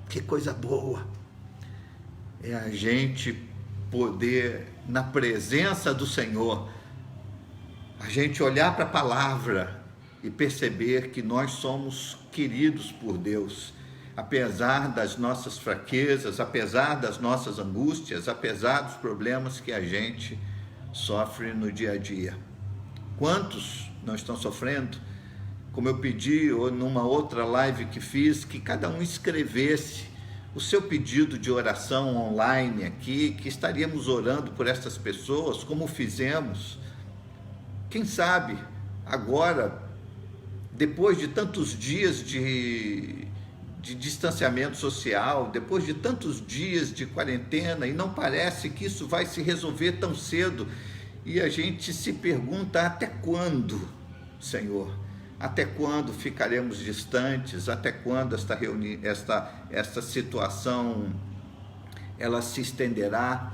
Que coisa boa é a gente poder, na presença do Senhor, a gente olhar para a palavra e perceber que nós somos queridos por Deus, apesar das nossas fraquezas, apesar das nossas angústias, apesar dos problemas que a gente sofre no dia a dia. Quantos não estão sofrendo? Como eu pedi, ou numa outra live que fiz, que cada um escrevesse o seu pedido de oração online aqui, que estaríamos orando por essas pessoas, como fizemos. Quem sabe, agora, depois de tantos dias de distanciamento social, depois de tantos dias de quarentena, e não parece que isso vai se resolver tão cedo, e a gente se pergunta: até quando, Senhor? Até quando ficaremos distantes? Até quando esta situação ela se estenderá?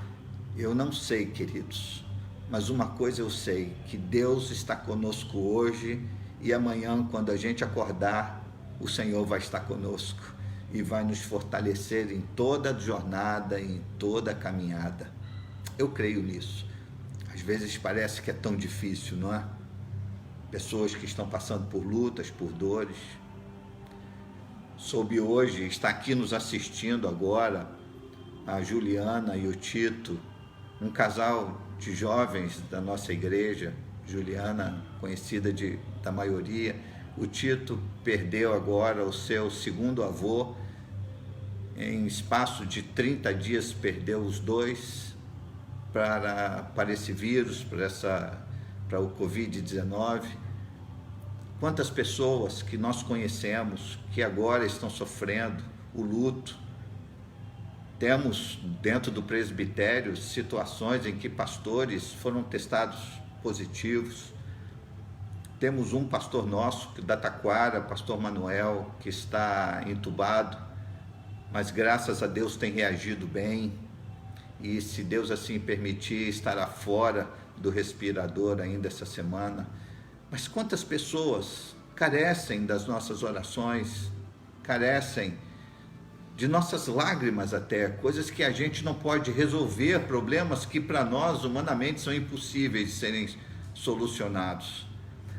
Eu não sei, queridos, mas uma coisa eu sei, que Deus está conosco hoje, e amanhã, quando a gente acordar, o Senhor vai estar conosco e vai nos fortalecer em toda a jornada, em toda a caminhada. Eu creio nisso. Às vezes parece que é tão difícil, não é? Pessoas que estão passando por lutas, por dores. Soube hoje, está aqui nos assistindo agora, a Juliana e o Tito, um casal de jovens da nossa igreja. Juliana, conhecida da maioria. O Tito perdeu agora o seu segundo avô. Em espaço de 30 dias perdeu os dois para esse vírus, para o Covid-19. Quantas pessoas que nós conhecemos que agora estão sofrendo o luto. Temos dentro do presbitério situações em que pastores foram testados positivos. Temos um pastor nosso da Taquara, pastor Manuel, que está entubado, mas graças a Deus tem reagido bem, e se Deus assim permitir, estará fora do respirador ainda essa semana. Mas quantas pessoas carecem das nossas orações, carecem de nossas lágrimas até, coisas que a gente não pode resolver, problemas que para nós humanamente são impossíveis de serem solucionados.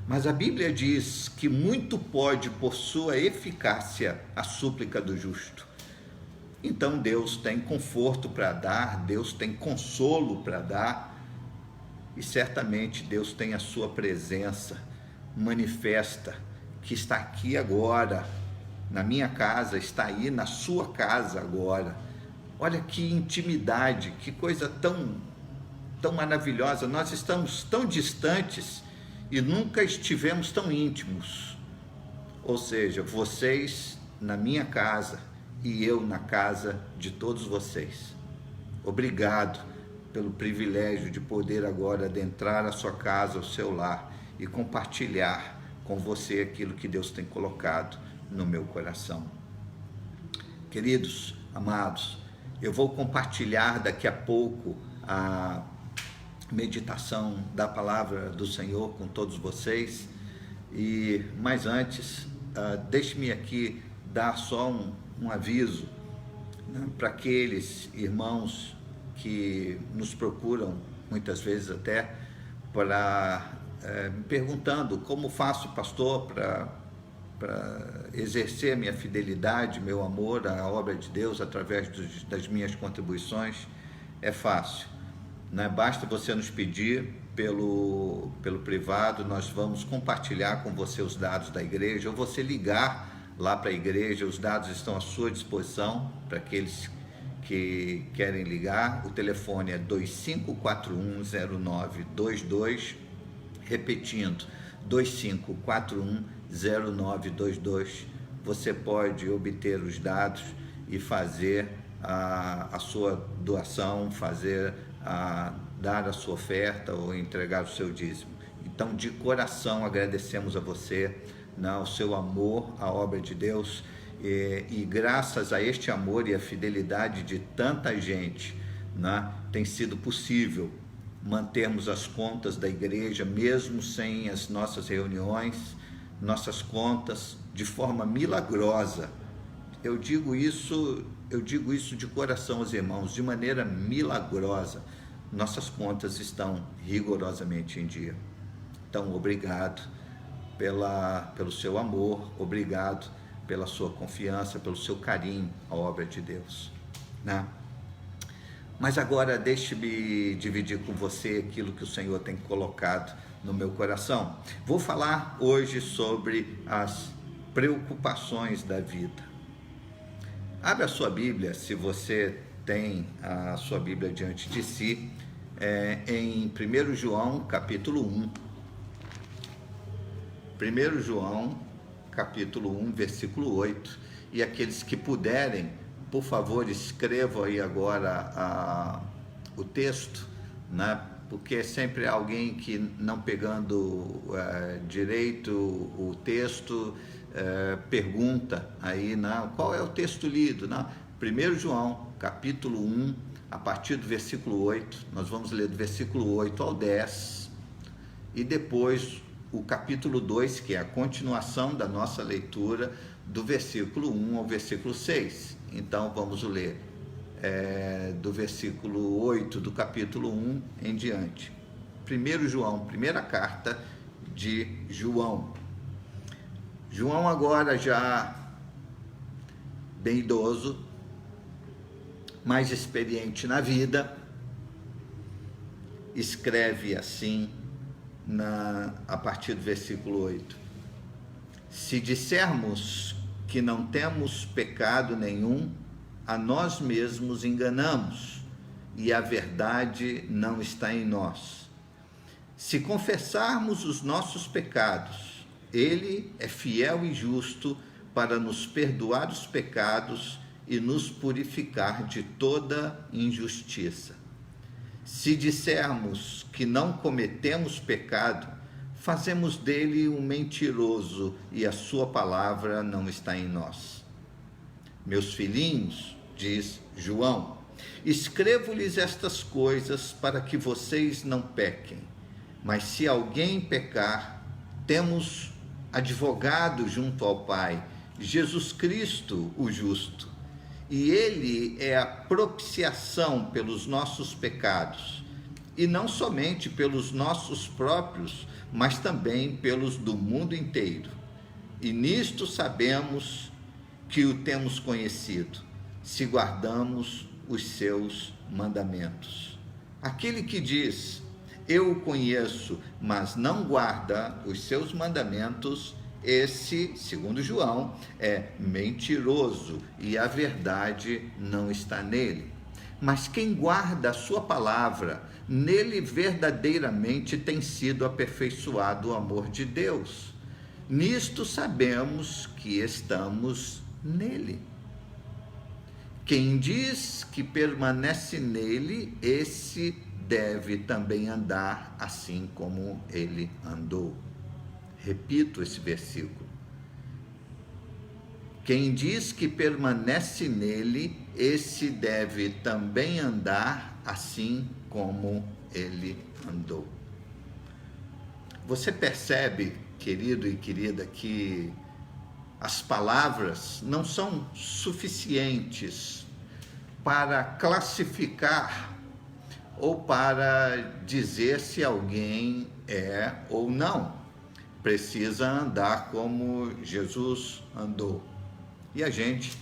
Mas a Bíblia diz que muito pode por sua eficácia a súplica do justo. Então Deus tem conforto para dar, Deus tem consolo para dar, e certamente Deus tem a sua presença manifesta, que está aqui agora, na minha casa, está aí na sua casa agora. Olha que intimidade, que coisa tão maravilhosa. Nós estamos tão distantes e nunca estivemos tão íntimos. Ou seja, vocês na minha casa e eu na casa de todos vocês. Obrigado pelo privilégio de poder agora adentrar a sua casa, o seu lar, e compartilhar com você aquilo que Deus tem colocado no meu coração. Queridos, amados, eu vou compartilhar daqui a pouco a meditação da palavra do Senhor com todos vocês, mas antes, deixe-me aqui dar só um aviso, né, para aqueles irmãos que nos procuram, muitas vezes até, me perguntando: como faço, pastor, para exercer minha fidelidade, meu amor à obra de Deus através das minhas contribuições? É fácil, né? Basta você nos pedir pelo privado, nós vamos compartilhar com você os dados da igreja, ou você ligar lá para a igreja, os dados estão à sua disposição para aqueles que querem ligar. O telefone é 25410922, repetindo, 25410922. Você pode obter os dados e fazer a sua doação, dar a sua oferta ou entregar o seu dízimo. Então, de coração, agradecemos a você, o seu amor à obra de Deus, e graças a este amor e a fidelidade de tanta gente, tem sido possível mantermos as contas da igreja, mesmo sem as nossas reuniões, nossas contas, de forma milagrosa, eu digo isso de coração aos irmãos, de maneira milagrosa. Nossas contas estão rigorosamente em dia. Então, obrigado pelo seu amor, obrigado pela sua confiança, pelo seu carinho à obra de Deus, né? Mas agora deixe-me dividir com você aquilo que o Senhor tem colocado no meu coração. Vou falar hoje sobre as preocupações da vida. Abra a sua Bíblia, se você tem a sua Bíblia diante de si, em 1 João, capítulo 1. 1 João, capítulo 1, versículo 8. E aqueles que puderem, por favor, escrevam aí agora o texto, né? Porque sempre alguém que não pegando direito o texto pergunta aí, né? Qual é o texto lido? Né? 1 João, capítulo 1, a partir do versículo 8, nós vamos ler do versículo 8 ao 10, e depois o capítulo 2, que é a continuação da nossa leitura, do versículo 1 ao versículo 6. Então vamos ler do versículo 8 do capítulo 1 em diante. 1 João, primeira carta de João. João agora já bem idoso, mais experiente na vida, escreve assim a partir do versículo 8. Se dissermos que não temos pecado nenhum, a nós mesmos enganamos, e a verdade não está em nós. Se confessarmos os nossos pecados, Ele é fiel e justo para nos perdoar os pecados e nos purificar de toda injustiça. Se dissermos que não cometemos pecado, fazemos dele um mentiroso e a sua palavra não está em nós. Meus filhinhos, diz João, escrevo-lhes estas coisas para que vocês não pequem. Mas se alguém pecar, temos advogado junto ao Pai, Jesus Cristo, o justo. E ele é a propiciação pelos nossos pecados, e não somente pelos nossos próprios, mas também pelos do mundo inteiro. E nisto sabemos que o temos conhecido, se guardamos os seus mandamentos. Aquele que diz, eu o conheço, mas não guarda os seus mandamentos, esse, segundo João, é mentiroso e a verdade não está nele. Mas quem guarda a sua palavra, nele verdadeiramente tem sido aperfeiçoado o amor de Deus. Nisto sabemos que estamos nele. Quem diz que permanece nele, esse deve também andar assim como ele andou. Repito esse versículo. Quem diz que permanece nele, esse deve também andar assim como ele andou. Você percebe, querido e querida, que as palavras não são suficientes para classificar ou para dizer se alguém é ou não. Precisa andar como Jesus andou. E a gente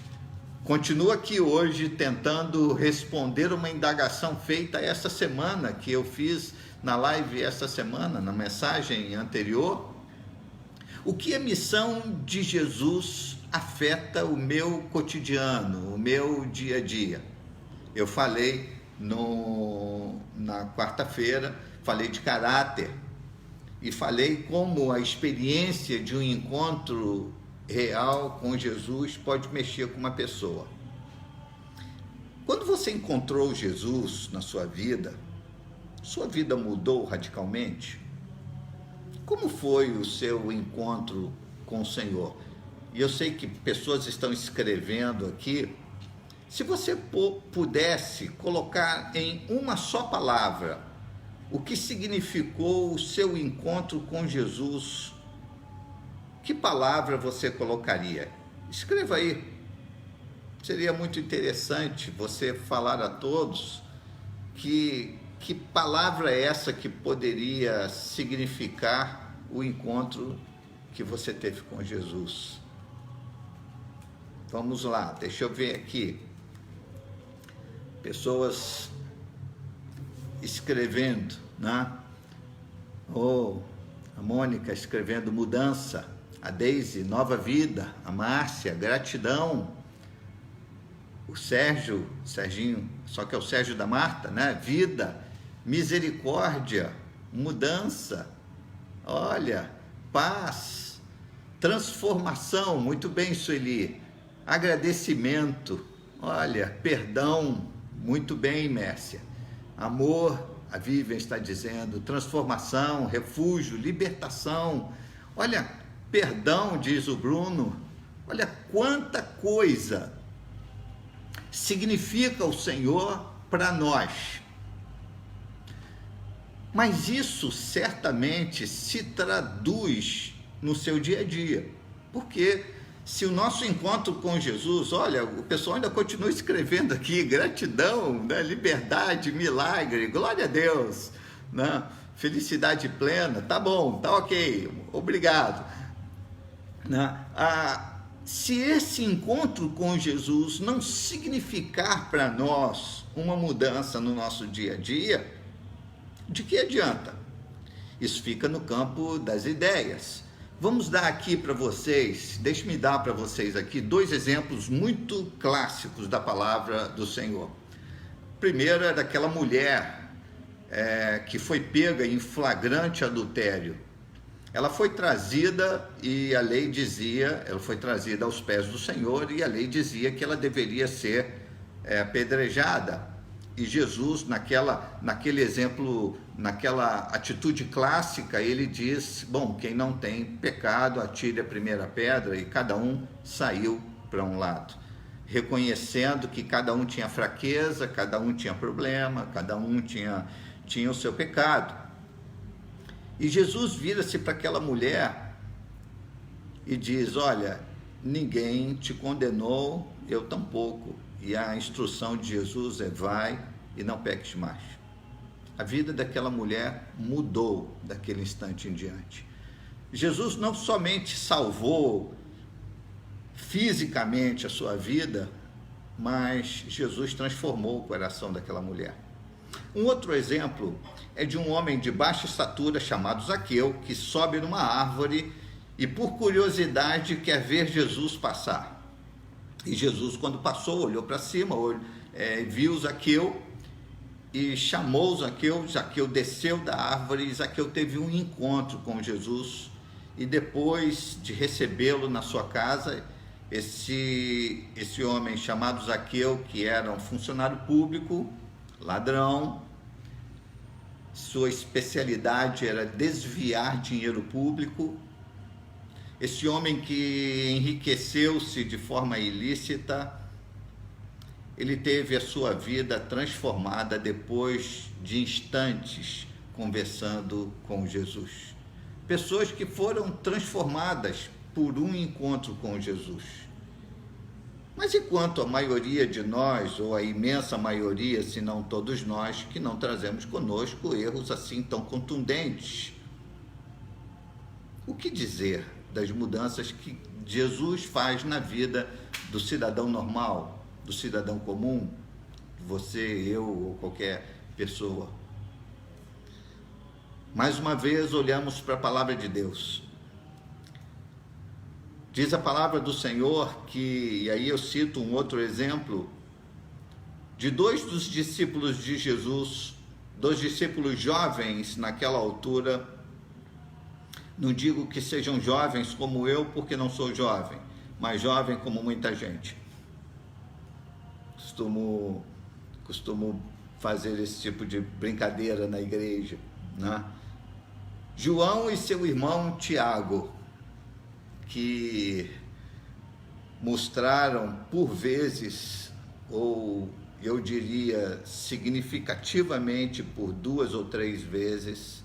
continua aqui hoje tentando responder uma indagação feita essa semana, que eu fiz na live essa semana, na mensagem anterior. O que a missão de Jesus afeta o meu cotidiano, o meu dia a dia? Eu falei na quarta-feira, falei de caráter, e falei como a experiência de um encontro real com Jesus pode mexer com uma pessoa. Quando você encontrou Jesus na sua vida mudou radicalmente? Como foi o seu encontro com o Senhor? E eu sei que pessoas estão escrevendo aqui. Se você pudesse colocar em uma só palavra o que significou o seu encontro com Jesus, que palavra você colocaria? Escreva aí. seria muito interessante você falar a todos que palavra é essa que poderia significar o encontro que você teve com Jesus. Vamos lá, deixa eu ver aqui. Pessoas escrevendo, né? A Mônica escrevendo mudança, a Deise, nova vida, a Márcia, gratidão, o Serginho, só que é o Sérgio da Marta, né? Vida, misericórdia, mudança, olha, paz, transformação, muito bem, Sueli, agradecimento, olha, perdão, muito bem, Mércia, amor, a Vivian está dizendo, transformação, refúgio, libertação, olha, perdão, diz o Bruno, olha quanta coisa significa o Senhor para nós. Mas isso certamente se traduz no seu dia a dia, porque se o nosso encontro com Jesus, olha, o pessoal ainda continua escrevendo aqui, gratidão, né? Liberdade, milagre, glória a Deus, né? Felicidade plena, tá bom, tá ok, obrigado. Né? Se esse encontro com Jesus não significar para nós uma mudança no nosso dia a dia, de que adianta? Isso fica no campo das ideias. Vamos dar aqui para vocês, deixe-me dar para vocês aqui 2 exemplos muito clássicos da palavra do Senhor. Primeiro é daquela mulher que foi pega em flagrante adultério. Ela foi trazida e a lei dizia, ela foi trazida aos pés do Senhor e a lei dizia que ela deveria ser apedrejada. E Jesus, naquele exemplo, naquela atitude clássica, ele diz, bom, quem não tem pecado, atire a primeira pedra, e cada um saiu para um lado, reconhecendo que cada um tinha fraqueza, cada um tinha problema, cada um tinha o seu pecado. E Jesus vira-se para aquela mulher e diz, olha, ninguém te condenou, eu tampouco. E a instrução de Jesus é, vai e não peques mais. A vida daquela mulher mudou daquele instante em diante. Jesus não somente salvou fisicamente a sua vida, mas Jesus transformou o coração daquela mulher. Um outro exemplo é de um homem de baixa estatura chamado Zaqueu, que sobe numa árvore e por curiosidade quer ver Jesus passar. E Jesus, quando passou, olhou para cima, viu Zaqueu e chamou Zaqueu. Zaqueu desceu da árvore e Zaqueu teve um encontro com Jesus. E depois de recebê-lo na sua casa, esse homem chamado Zaqueu, que era um funcionário público, ladrão, sua especialidade era desviar dinheiro público. Esse homem que enriqueceu-se de forma ilícita, ele teve a sua vida transformada depois de instantes conversando com Jesus. Pessoas que foram transformadas por um encontro com Jesus. Mas e quanto a maioria de nós, ou a imensa maioria, se não todos nós, que não trazemos conosco erros assim tão contundentes? O que dizer das mudanças que Jesus faz na vida do cidadão normal, do cidadão comum, você, eu ou qualquer pessoa? Mais uma vez olhamos para a palavra de Deus. Diz a palavra do Senhor que, e aí eu cito um outro exemplo, de 2 dos discípulos de Jesus, 2 discípulos jovens naquela altura. Não digo que sejam jovens como eu, porque não sou jovem, mas jovem como muita gente. Costumo fazer esse tipo de brincadeira na igreja, né? João e seu irmão Tiago, que mostraram por vezes, ou eu diria significativamente por 2 ou 3 vezes,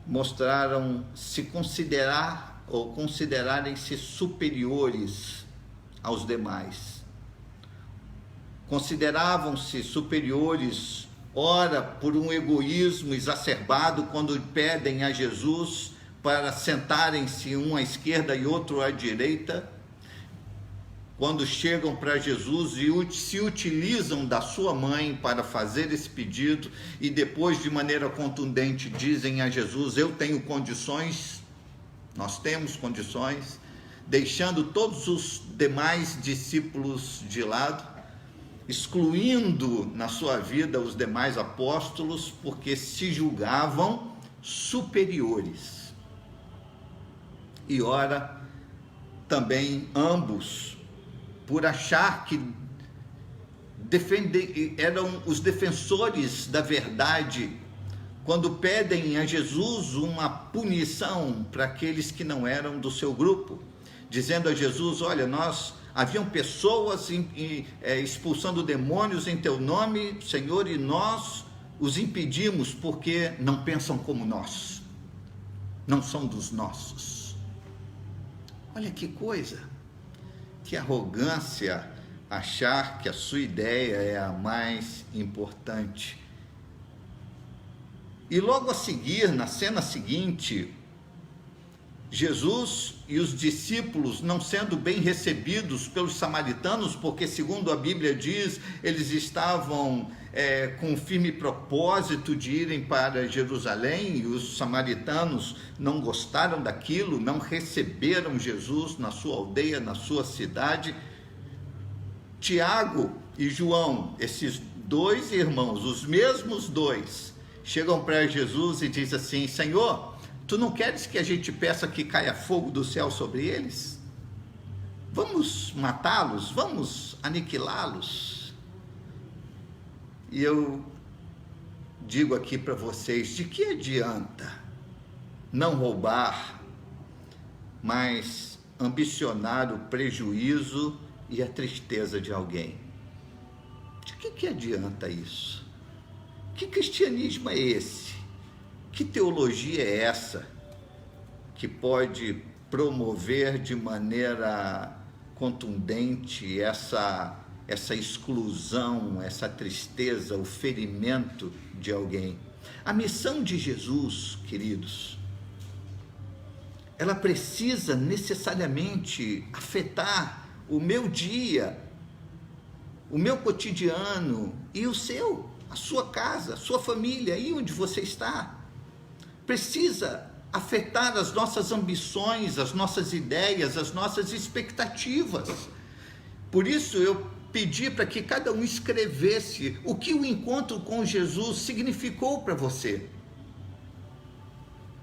mostraram se considerarem-se superiores aos demais. consideravam-se superiores, ora por um egoísmo exacerbado, quando pedem a Jesus para sentarem-se um à esquerda e outro à direita, quando chegam para Jesus e se utilizam da sua mãe para fazer esse pedido, e depois de maneira contundente dizem a Jesus: eu tenho condições, nós temos condições, deixando todos os demais discípulos de lado, excluindo na sua vida os demais apóstolos, porque se julgavam superiores. E ora, também ambos, por achar que eram os defensores da verdade, quando pedem a Jesus uma punição para aqueles que não eram do seu grupo, dizendo a Jesus: olha, haviam pessoas expulsando demônios em teu nome, Senhor, e nós os impedimos porque não pensam como nós, não são dos nossos. Olha que coisa, que arrogância achar que a sua ideia é a mais importante. E logo a seguir, na cena seguinte, Jesus e os discípulos não sendo bem recebidos pelos samaritanos, porque segundo a Bíblia diz, eles estavam com um firme propósito de irem para Jerusalém, e os samaritanos não gostaram daquilo, não receberam Jesus na sua aldeia, na sua cidade. Tiago e João, esses dois irmãos, os mesmos dois, chegam para Jesus e dizem assim: Senhor, tu não queres que a gente peça que caia fogo do céu sobre eles? Vamos matá-los, vamos aniquilá-los. E eu digo aqui para vocês, de que adianta não roubar, mas ambicionar o prejuízo e a tristeza de alguém? De que adianta isso? Que cristianismo é esse? Que teologia é essa que pode promover de maneira contundente essa exclusão, essa tristeza, o ferimento de alguém? A missão de Jesus, queridos, ela precisa necessariamente afetar o meu dia, o meu cotidiano e o seu, a sua casa, a sua família, aí onde você está. Precisa afetar as nossas ambições, as nossas ideias, as nossas expectativas. Por isso eu pedi para que cada um escrevesse o que o encontro com Jesus significou para você.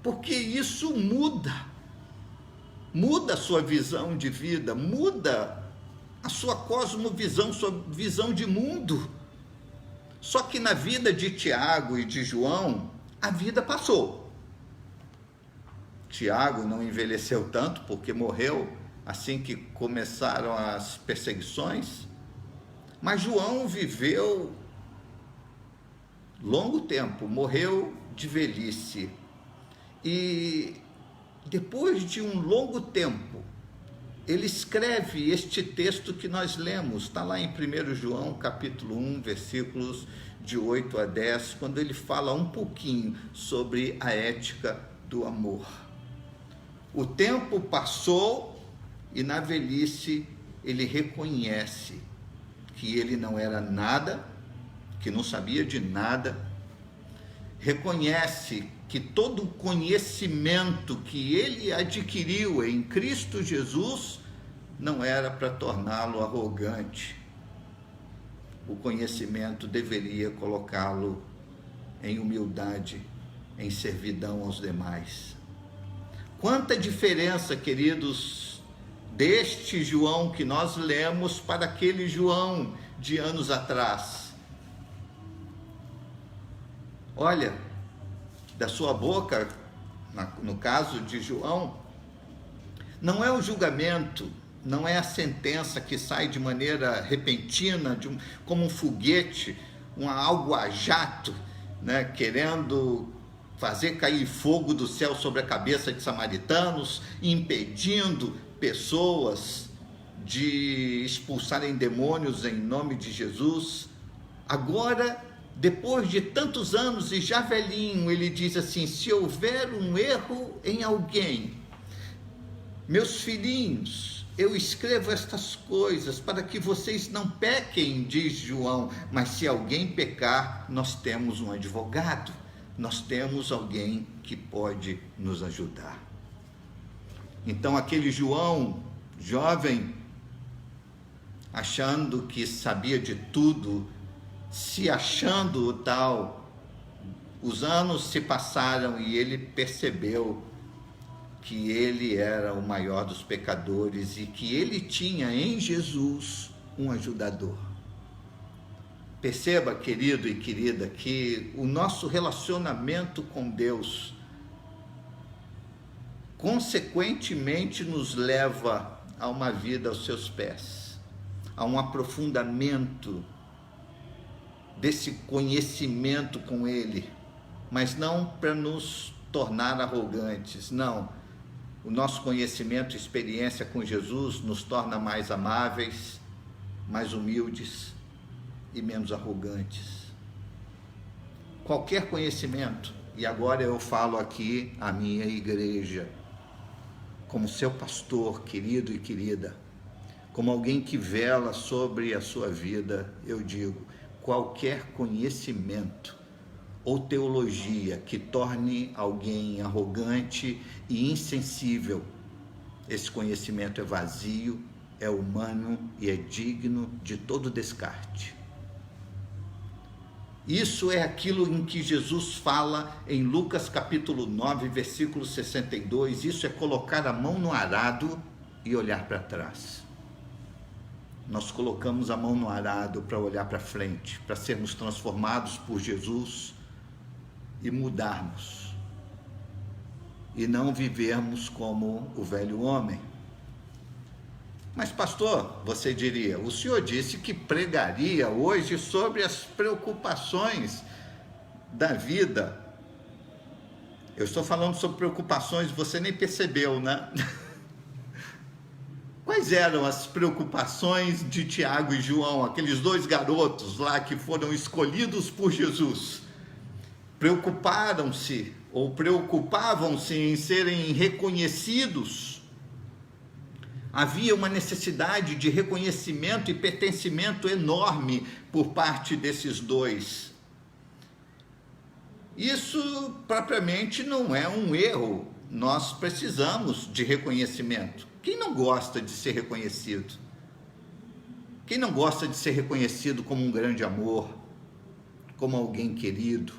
Porque isso muda a sua visão de vida, muda a sua cosmovisão, sua visão de mundo. Só que na vida de Tiago e de João, a vida passou. Tiago não envelheceu tanto porque morreu assim que começaram as perseguições, mas João viveu longo tempo, morreu de velhice. E depois de um longo tempo, ele escreve este texto que nós lemos, está lá em 1 João capítulo 1, versículos de 8 a 10, quando ele fala um pouquinho sobre a ética do amor. O tempo passou e na velhice ele reconhece que ele não era nada, que não sabia de nada, reconhece que todo o conhecimento que ele adquiriu em Cristo Jesus não era para torná-lo arrogante. O conhecimento deveria colocá-lo em humildade, em servidão aos demais. Quanta diferença, queridos, deste João que nós lemos para aquele João de anos atrás. Olha, da sua boca, no caso de João, não é o julgamento, não é a sentença que sai de maneira repentina, como um foguete, algo a jato, né, querendo fazer cair fogo do céu sobre a cabeça de samaritanos, impedindo pessoas de expulsarem demônios em nome de Jesus. Agora, depois de tantos anos e já velhinho, ele diz assim: se houver um erro em alguém, meus filhinhos, eu escrevo estas coisas para que vocês não pequem, diz João, mas se alguém pecar, nós temos um advogado, nós temos alguém que pode nos ajudar. Então aquele João, jovem, achando que sabia de tudo, se achando o tal, os anos se passaram e ele percebeu que ele era o maior dos pecadores e que ele tinha em Jesus um ajudador. Perceba, querido e querida, que o nosso relacionamento com Deus consequentemente nos leva a uma vida aos seus pés, a um aprofundamento desse conhecimento com Ele, mas não para nos tornar arrogantes, não. O nosso conhecimento e experiência com Jesus nos torna mais amáveis, mais humildes e menos arrogantes. Qualquer conhecimento, e agora eu falo aqui à minha igreja, como seu pastor, querido e querida, como alguém que vela sobre a sua vida, eu digo, qualquer conhecimento ou teologia que torne alguém arrogante e insensível, esse conhecimento é vazio, é humano e é digno de todo descarte. Isso é aquilo em que Jesus fala em Lucas capítulo 9, versículo 62, isso é colocar a mão no arado e olhar para trás. Nós colocamos a mão no arado para olhar para frente, para sermos transformados por Jesus e mudarmos, e não vivermos como o velho homem. Mas pastor, você diria, o senhor disse que pregaria hoje sobre as preocupações da vida. Eu estou falando sobre preocupações, você nem percebeu, né? Quais eram as preocupações de Tiago e João, aqueles dois garotos lá que foram escolhidos por Jesus? Preocuparam-se ou preocupavam-se em serem reconhecidos. Havia uma necessidade de reconhecimento e pertencimento enorme por parte desses dois. Isso propriamente não é um erro, nós precisamos de reconhecimento. Quem não gosta de ser reconhecido? Quem não gosta de ser reconhecido como um grande amor, como alguém querido?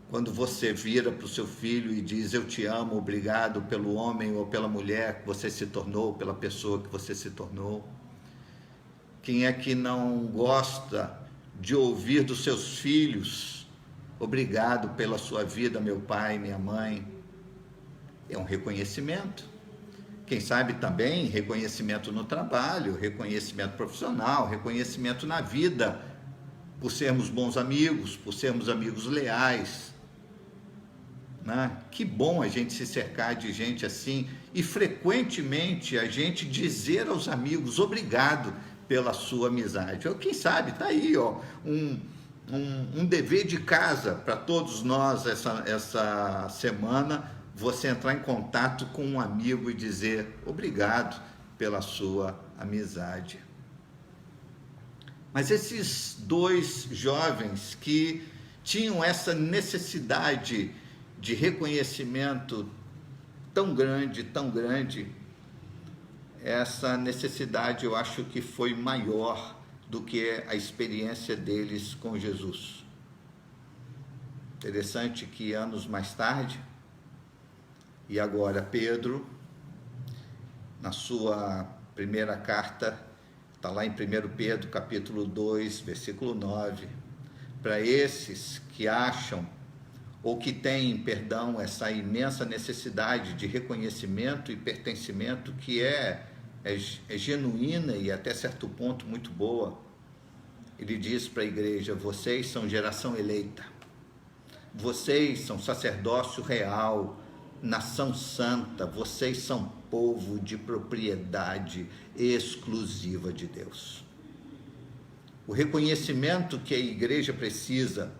Quando você vira para o seu filho e diz, eu te amo, obrigado pelo homem ou pela mulher que você se tornou, pela pessoa que você se tornou. Quem é que não gosta de ouvir dos seus filhos, obrigado pela sua vida, meu pai, minha mãe? É um reconhecimento. Quem sabe também reconhecimento no trabalho, reconhecimento profissional, reconhecimento na vida, por sermos bons amigos, por sermos amigos leais. Que bom a gente se cercar de gente assim e frequentemente a gente dizer aos amigos obrigado pela sua amizade. Ou quem sabe, está aí um dever de casa para todos nós essa semana, você entrar em contato com um amigo e dizer obrigado pela sua amizade. Mas esses dois jovens que tinham essa necessidade de reconhecimento tão grande, essa necessidade eu acho que foi maior do que a experiência deles com Jesus. Interessante que anos mais tarde, e agora Pedro, na sua primeira carta, está lá em 1 Pedro capítulo 2, versículo 9, para esses que acham ou que têm, essa imensa necessidade de reconhecimento e pertencimento que é genuína e até certo ponto muito boa. Ele diz para a igreja, vocês são geração eleita, vocês são sacerdócio real, nação santa, vocês são povo de propriedade exclusiva de Deus. O reconhecimento que a igreja precisa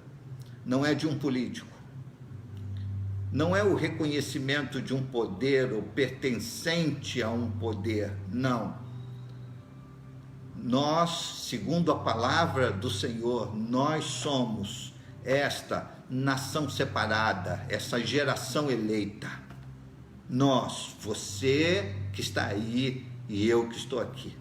não é de um político, não é o reconhecimento de um poder ou pertencente a um poder, não. Nós, segundo a palavra do Senhor, nós somos esta nação separada, essa geração eleita. Nós, você que está aí e eu que estou aqui.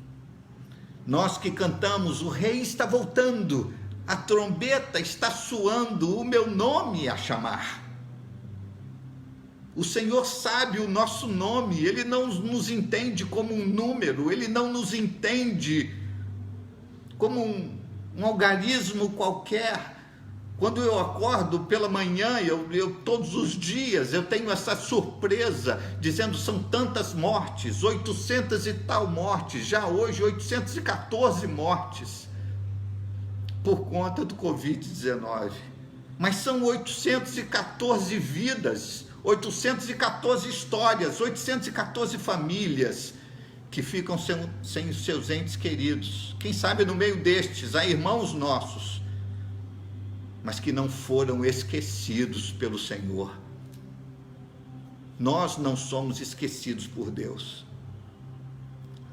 Nós que cantamos, o rei está voltando, a trombeta está soando, o meu nome a chamar. O Senhor sabe o nosso nome, Ele não nos entende como um número, Ele não nos entende como um algarismo qualquer. Quando eu acordo pela manhã, eu todos os dias, eu tenho essa surpresa, dizendo são tantas mortes, 800 e tal mortes, já hoje 814 mortes, por conta do Covid-19. Mas são 814 vidas, 814 histórias, 814 famílias que ficam sem os seus entes queridos. Quem sabe no meio destes há irmãos nossos, mas que não foram esquecidos pelo Senhor. Nós não somos esquecidos por Deus.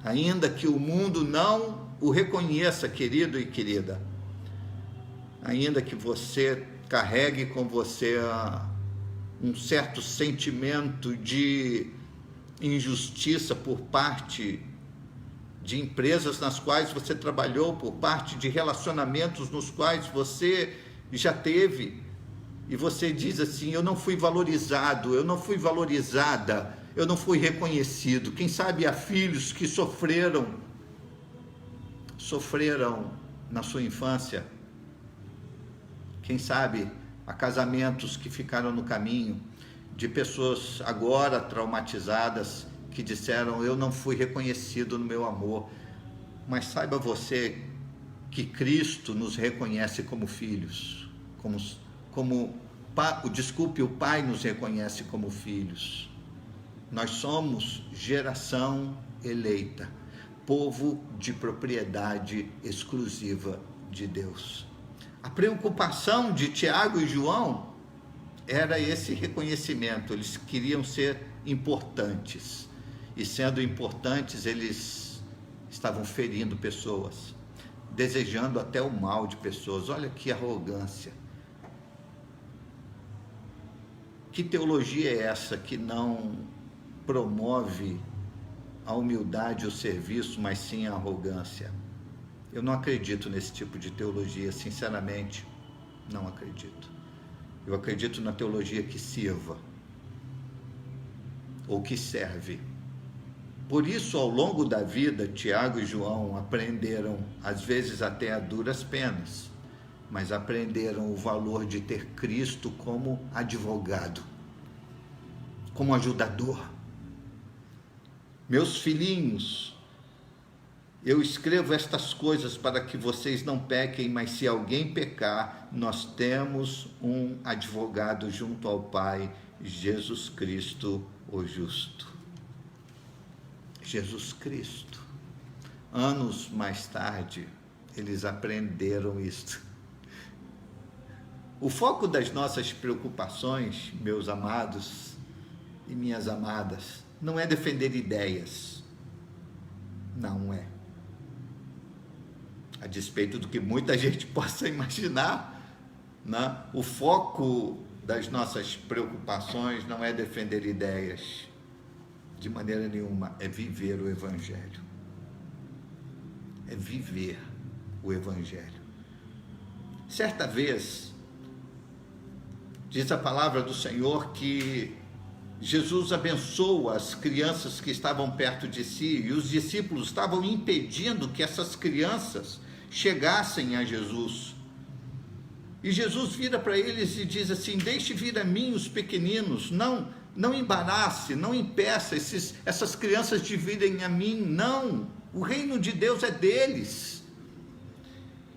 Ainda que o mundo não o reconheça, querido e querida, ainda que você carregue com você um certo sentimento de injustiça por parte de empresas nas quais você trabalhou, por parte de relacionamentos nos quais você já teve, e você diz assim, eu não fui valorizado, eu não fui valorizada, eu não fui reconhecido. Quem sabe há filhos que sofreram na sua infância. Quem sabe há casamentos que ficaram no caminho, de pessoas agora traumatizadas, que disseram, eu não fui reconhecido no meu amor. Mas saiba você que Cristo nos reconhece como filhos, o Pai nos reconhece como filhos. Nós somos geração eleita, povo de propriedade exclusiva de Deus. A preocupação de Tiago e João era esse reconhecimento. Eles queriam ser importantes, e sendo importantes, eles estavam ferindo pessoas, desejando até o mal de pessoas. Olha que arrogância. Que teologia é essa que não promove a humildade e o serviço, mas sim a arrogância? Eu não acredito nesse tipo de teologia, sinceramente, não acredito. Eu acredito na teologia que sirva, ou que serve. Por isso, ao longo da vida, Tiago e João aprenderam, às vezes até a duras penas, mas aprenderam o valor de ter Cristo como advogado, como ajudador. Meus filhinhos, eu escrevo estas coisas para que vocês não pequem, mas se alguém pecar, nós temos um advogado junto ao Pai, Jesus Cristo, o justo. Jesus Cristo. Anos mais tarde, eles aprenderam isto. O foco das nossas preocupações, meus amados e minhas amadas, não é defender ideias. Não é. A despeito do que muita gente possa imaginar, né? O foco das nossas preocupações não é defender ideias, de maneira nenhuma, é viver o Evangelho. É viver o Evangelho. Certa vez, diz a palavra do Senhor que Jesus abençoa as crianças que estavam perto de si, e os discípulos estavam impedindo que essas crianças chegassem a Jesus. E Jesus vira para eles e diz assim, deixe vir a mim os pequeninos, não embarace, não impeça essas crianças de virem a mim, não, o reino de Deus é deles.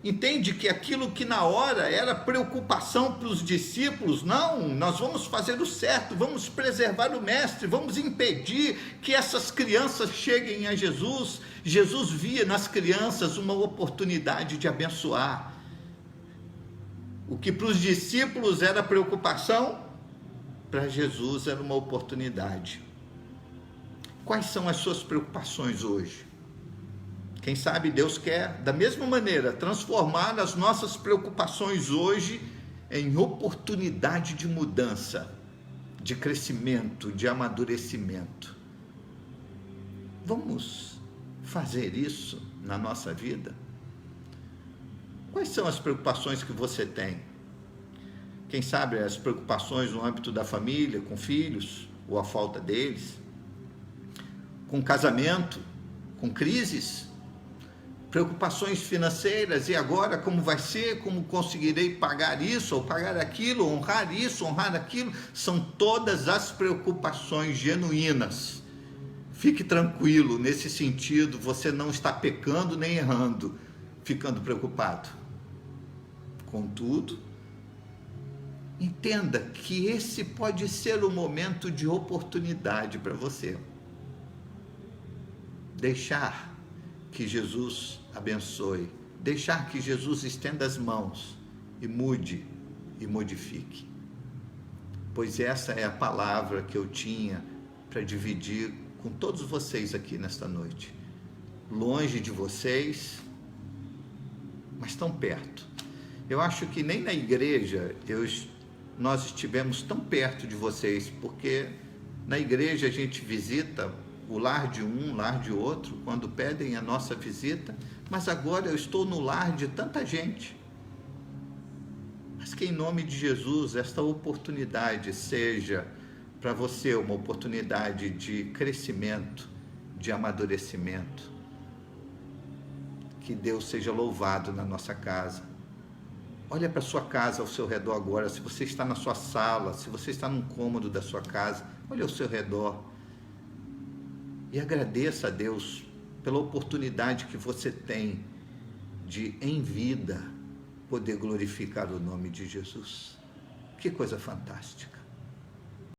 Entende que aquilo que na hora era preocupação para os discípulos, não, nós vamos fazer o certo, vamos preservar o mestre, vamos impedir que essas crianças cheguem a Jesus. Jesus via nas crianças uma oportunidade de abençoar. O que para os discípulos era preocupação, para Jesus era uma oportunidade. Quais são as suas preocupações hoje? Quem sabe Deus quer, da mesma maneira, transformar as nossas preocupações hoje em oportunidade de mudança, de crescimento, de amadurecimento. Vamos fazer isso na nossa vida? Quais são as preocupações que você tem? Quem sabe as preocupações no âmbito da família, com filhos, ou a falta deles, com casamento, com crises, preocupações financeiras, e agora como vai ser, como conseguirei pagar isso ou pagar aquilo, honrar isso, honrar aquilo, são todas as preocupações genuínas. Fique tranquilo, nesse sentido, você não está pecando nem errando, ficando preocupado. Contudo, entenda que esse pode ser o momento de oportunidade para você. Deixar que Jesus abençoe, deixar que Jesus estenda as mãos e mude e modifique. Pois essa é a palavra que eu tinha para dividir com todos vocês aqui nesta noite. Longe de vocês, mas tão perto. Eu acho que nem na igreja nós estivemos tão perto de vocês, porque na igreja a gente visita o lar de um, o lar de outro, quando pedem a nossa visita, mas agora eu estou no lar de tanta gente. Mas que em nome de Jesus esta oportunidade seja para você uma oportunidade de crescimento, de amadurecimento. Que Deus seja louvado na nossa casa. Olha para a sua casa ao seu redor agora, se você está na sua sala, se você está num cômodo da sua casa, olha ao seu redor. E agradeça a Deus pela oportunidade que você tem de, em vida, poder glorificar o nome de Jesus. Que coisa fantástica.